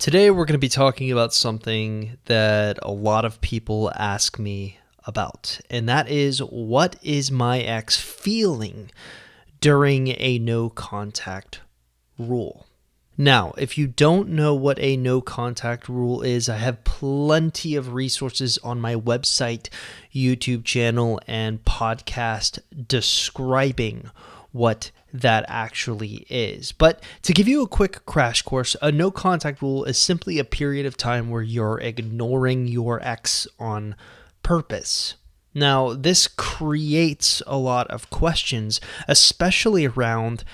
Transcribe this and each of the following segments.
Today we're going to be talking about something that a lot of people ask me about, and that is, what is my ex feeling during a no contact rule? Now, if you don't know what a no contact rule is, I have plenty of resources on my website, YouTube channel, and podcast describing what that actually is. But to give you a quick crash course, a no contact rule is simply a period of time where you're ignoring your ex on purpose. Now, this creates a lot of questions, especially around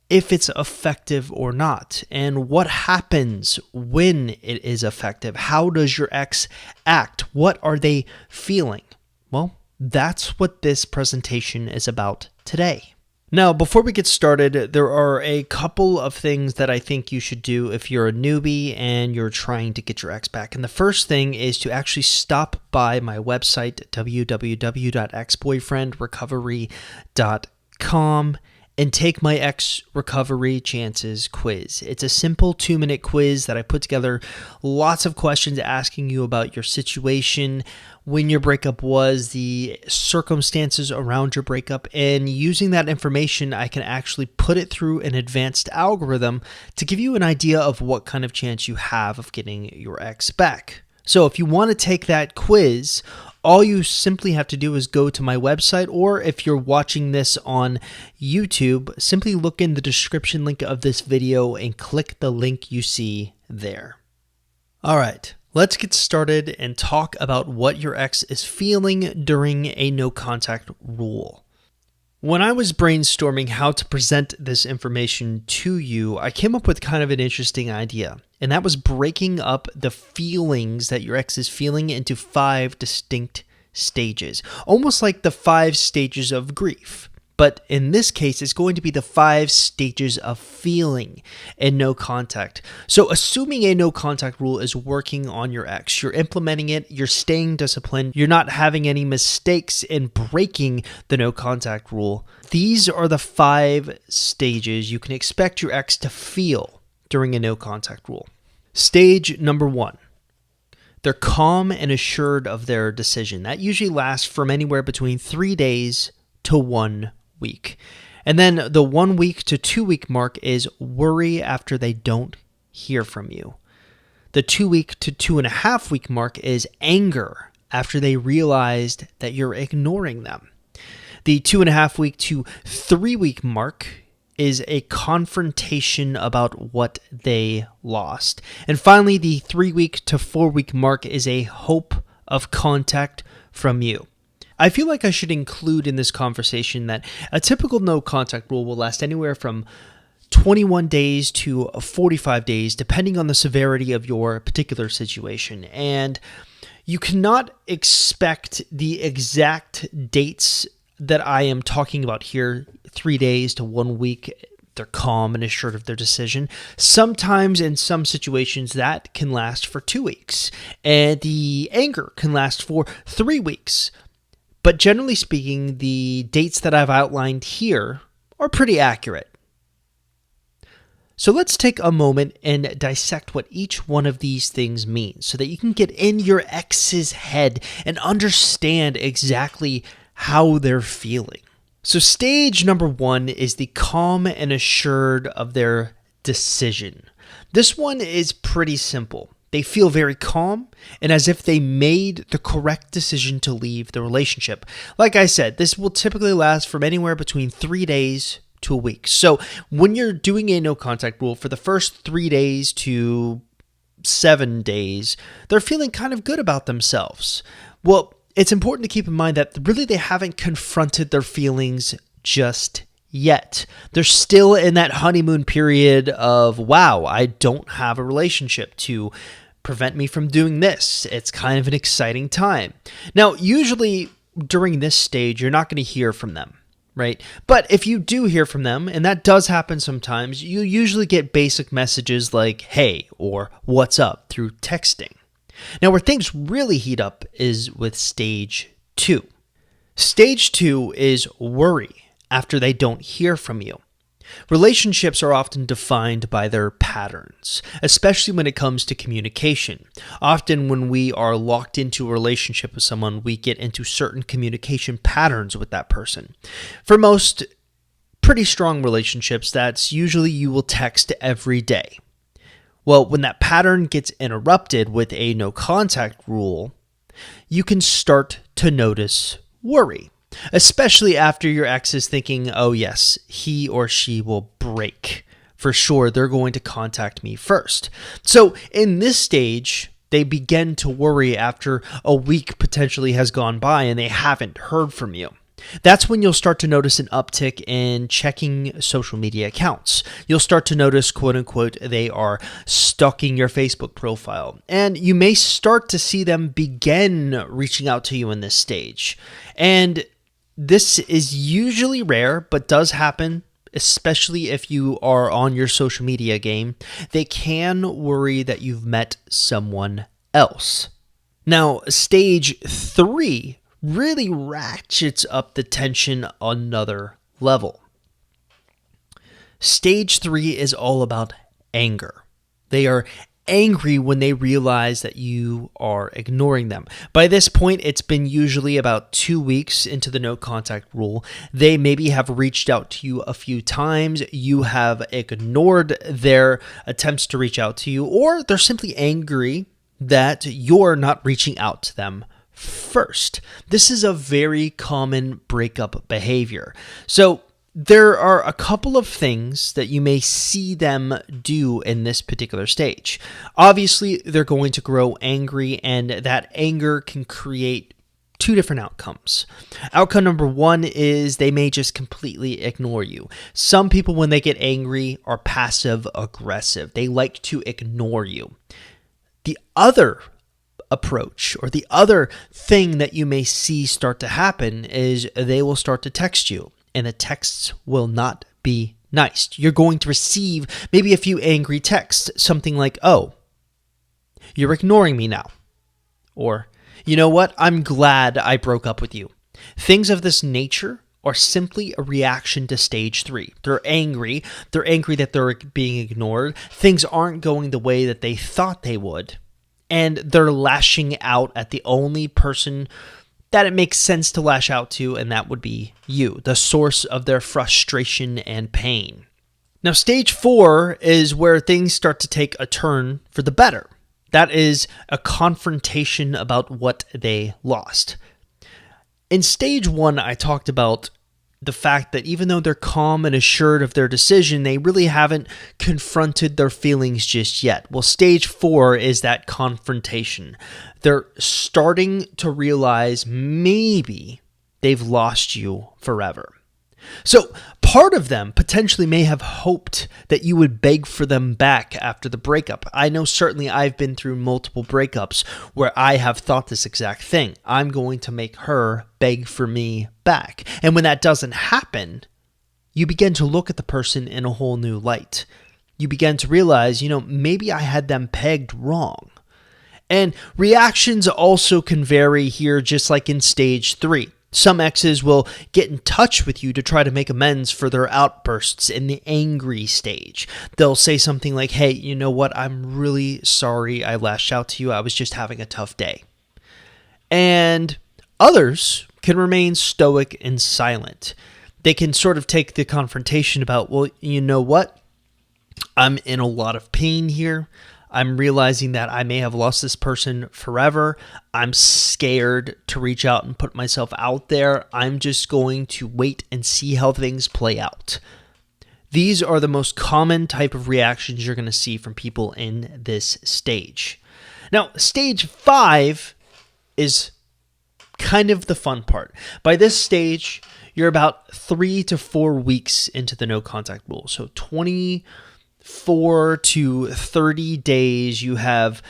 if it's effective or not, and what happens when it is effective. How does your ex act? What are they feeling? Well, that's what this presentation is about today. Now, before we get started, there are a couple of things that I think you should do if you're a newbie and you're trying to get your ex back. And the first thing is to actually stop by my website, www.exboyfriendrecovery.com, and take my ex recovery chances quiz. It's a simple 2-minute quiz that I put together, lots of questions asking you about your situation, when your breakup was, the circumstances around your breakup, and using that information, I can actually put it through an advanced algorithm to give you an idea of what kind of chance you have of getting your ex back. So if you want to take that quiz, all you simply have to do is go to my website, or if you're watching this on YouTube, simply look in the description link of this video and click the link you see there. All right, let's get started and talk about what your ex is feeling during a no contact rule. When I was brainstorming how to present this information to you, I came up with kind of an interesting idea, and that was breaking up the feelings that your ex is feeling into 5 distinct stages, almost like the 5 stages of grief. But in this case, it's going to be the 5 stages of feeling in no contact. So assuming a no contact rule is working on your ex, you're implementing it, you're staying disciplined, you're not having any mistakes in breaking the no contact rule. These are the 5 stages you can expect your ex to feel during a no contact rule. Stage number 1. They're calm and assured of their decision. That usually lasts from anywhere between 3 days to 1 week. And then the 1 week to 2 week mark is worry after they don't hear from you. The 2 week to 2.5 week mark is anger after they realized that you're ignoring them. The 2.5 week to 3 week mark is a confrontation about what they lost. And finally, the 3 week to 4 week mark is a hope of contact from you. I feel like I should include in this conversation that a typical no contact rule will last anywhere from 21 days to 45 days, depending on the severity of your particular situation. And you cannot expect the exact dates that I am talking about here, 3 days to 1 week. They're calm and assured of their decision. Sometimes in some situations that can last for 2 weeks, and the anger can last for 3 weeks. But generally speaking, the dates that I've outlined here are pretty accurate. So let's take a moment and dissect what each one of these things means so that you can get in your ex's head and understand exactly how they're feeling. So stage number 1 is the calm and assured of their decision. This one is pretty simple. They feel very calm and as if they made the correct decision to leave the relationship. Like I said, this will typically last from anywhere between 3 days to a week. So when you're doing a no contact rule for the first 3 days to 7 days, they're feeling kind of good about themselves. Well, it's important to keep in mind that really they haven't confronted their feelings just yet. They're still in that honeymoon period of, wow, I don't have a relationship to prevent me from doing this. It's kind of an exciting time. Now, usually during this stage, you're not going to hear from them, right? But if you do hear from them, and that does happen sometimes, you usually get basic messages like, hey, or what's up through texting. Now, where things really heat up is with stage 2. Stage 2 is worry after they don't hear from you. Relationships are often defined by their patterns, especially when it comes to communication. Often, when we are locked into a relationship with someone, we get into certain communication patterns with that person. For most pretty strong relationships, that's usually you will text every day. Well, when that pattern gets interrupted with a no contact rule, you can start to notice worry. Especially after your ex is thinking, oh yes, he or she will break. For sure, they're going to contact me first. So in this stage, they begin to worry after a week potentially has gone by and they haven't heard from you. That's when you'll start to notice an uptick in checking social media accounts. You'll start to notice, quote unquote, they are stalking your Facebook profile. And you may start to see them begin reaching out to you in this stage. And this is usually rare, but does happen, especially if you are on your social media game. They can worry that you've met someone else. Now, stage 3 really ratchets up the tension another level. Stage 3 is all about anger. They are angry when they realize that you are ignoring them. By this point, it's been usually about 2 weeks into the no contact rule. They maybe have reached out to you a few times. You have ignored their attempts to reach out to you, or they're simply angry that you're not reaching out to them first. This is a very common breakup behavior. So there are a couple of things that you may see them do in this particular stage. Obviously, they're going to grow angry, and that anger can create 2 different outcomes. Outcome number 1 is they may just completely ignore you. Some people, when they get angry, are passive aggressive. They like to ignore you. The other approach, or the other thing that you may see start to happen, is they will start to text you. And the texts will not be nice. You're going to receive maybe a few angry texts, something like, oh, you're ignoring me now. Or, you know what, I'm glad I broke up with you. Things of this nature are simply a reaction to stage 3. They're angry. They're angry that they're being ignored. Things aren't going the way that they thought they would. And they're lashing out at the only person that it makes sense to lash out to, and that would be you, the source of their frustration and pain. Now, stage 4 is where things start to take a turn for the better. That is a confrontation about what they lost. In stage 1, I talked about the fact that even though they're calm and assured of their decision, they really haven't confronted their feelings just yet. Well, stage 4 is that confrontation. They're starting to realize maybe they've lost you forever. So part of them potentially may have hoped that you would beg for them back after the breakup. I know certainly I've been through multiple breakups where I have thought this exact thing. I'm going to make her beg for me back. And when that doesn't happen, you begin to look at the person in a whole new light. You begin to realize, maybe I had them pegged wrong. And reactions also can vary here, just like in stage 3. Some exes will get in touch with you to try to make amends for their outbursts in the angry stage. They'll say something like, hey, you know what? I'm really sorry I lashed out to you. I was just having a tough day. And others can remain stoic and silent. They can sort of take the confrontation about, well, you know what? I'm in a lot of pain here. I'm realizing that I may have lost this person forever. I'm scared to reach out and put myself out there. I'm just going to wait and see how things play out. These are the most common type of reactions you're going to see from people in this stage. Now, stage 5 is kind of the fun part. By this stage, you're about 3 to 4 weeks into the no contact rule. So 24 to 30 days, you have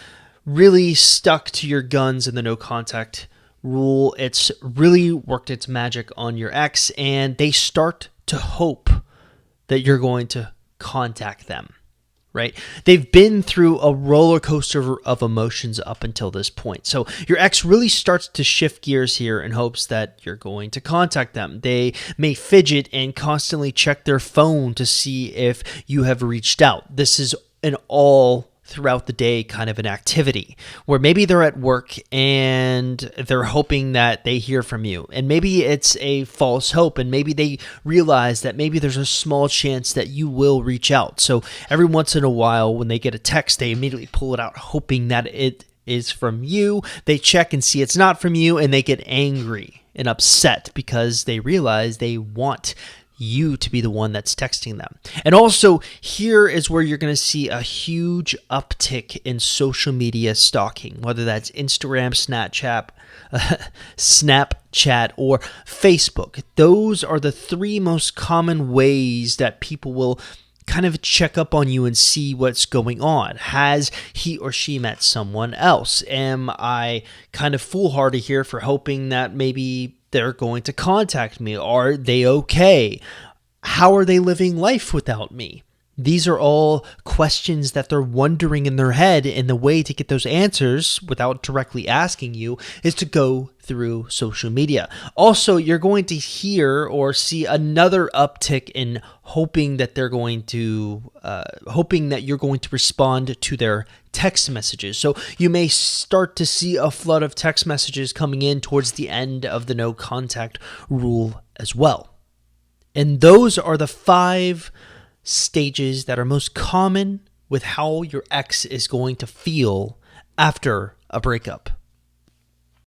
really stuck to your guns in the no contact rule. It's really worked its magic on your ex, and they start to hope that you're going to contact them, right? They've been through a roller coaster of emotions up until this point. So your ex really starts to shift gears here in hopes that you're going to contact them. They may fidget and constantly check their phone to see if you have reached out. This is an all throughout the day kind of an activity where maybe they're at work and they're hoping that they hear from you, and maybe it's a false hope, and maybe they realize that maybe there's a small chance that you will reach out. So every once in a while when they get a text, they immediately pull it out hoping that it is from you. They check and see it's not from you, and they get angry and upset because they realize they want you to be the one that's texting them. And also, here is where you're going to see a huge uptick in social media stalking, whether that's Instagram, Snapchat, or Facebook. Those are the three most common ways that people will kind of check up on you and see what's going on. Has he or she met someone else? Am I kind of foolhardy here for hoping that maybe they're going to contact me? Are they okay? How are they living life without me? These are all questions that they're wondering in their head, and the way to get those answers without directly asking you is to go through social media. Also, you're going to hear or see another uptick in hoping that you're going to respond to their text messages. So you may start to see a flood of text messages coming in towards the end of the no contact rule as well. And those are the 5 stages that are most common with how your ex is going to feel after a breakup.